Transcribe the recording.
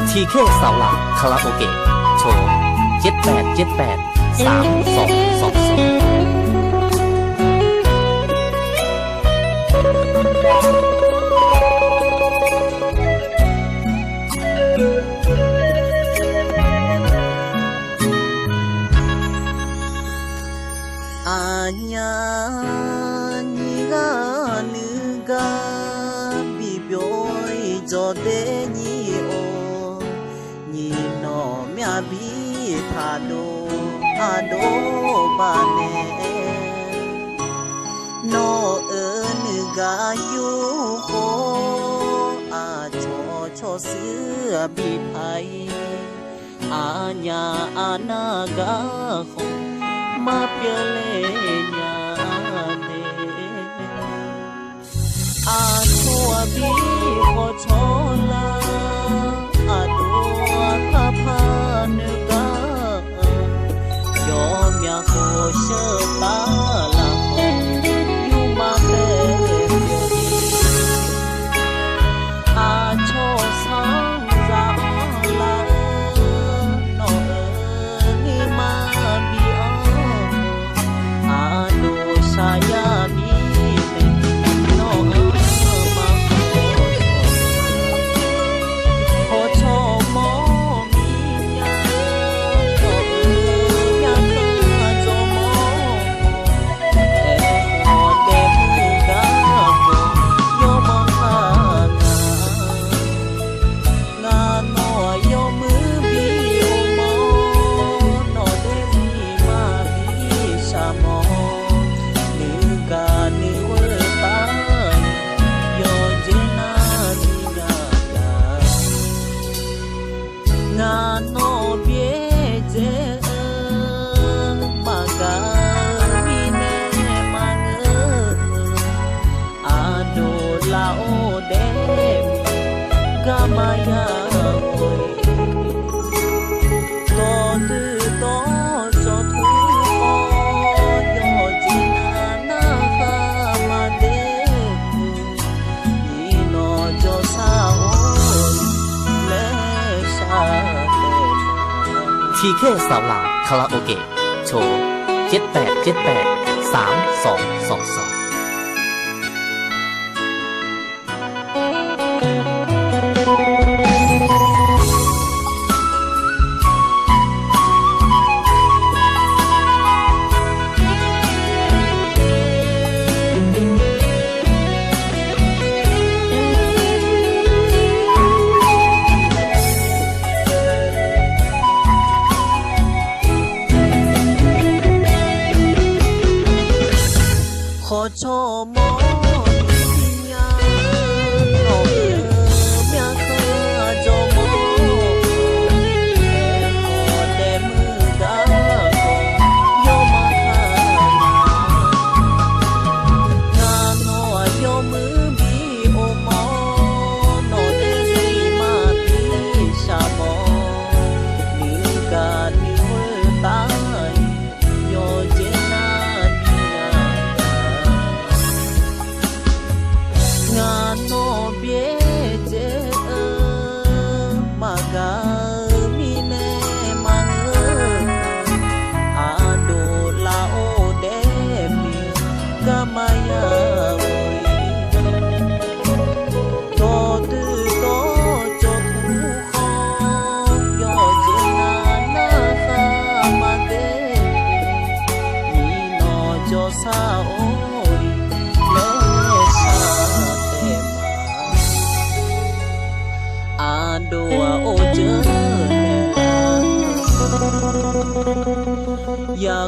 ทีเคสาวหลักคาราโอเกะโชว์cho để nhị ô nhị nó mẹ bi thà đô bà nè nó ở nữ gà yu khô cho xưa bị thay nhà na gà không mà bia lê nhà chua bi ho chola adua papa nuga yo mya ho sơ ta la ho yu ma le cho sang ra la no ni ma bi do saya mi Maya ơi, to tư to cho thu ho yo jina na ha ma de ni no cho sao le saทีเคสาวหลักคาราโอเกะโชว์78783222ขอโชว์มอที่ยาโนเมียเคยโจมอเดมือกาโยมาหางานโนโยมือบีโอมอโนเดสีมาปีชามอนิกานิเวตายโยเจนาno biete maga mine mangu ado la o de mi gamaya to tu to cho thu kho yo jina na ha ma de ni no cho sa oi doa oje ya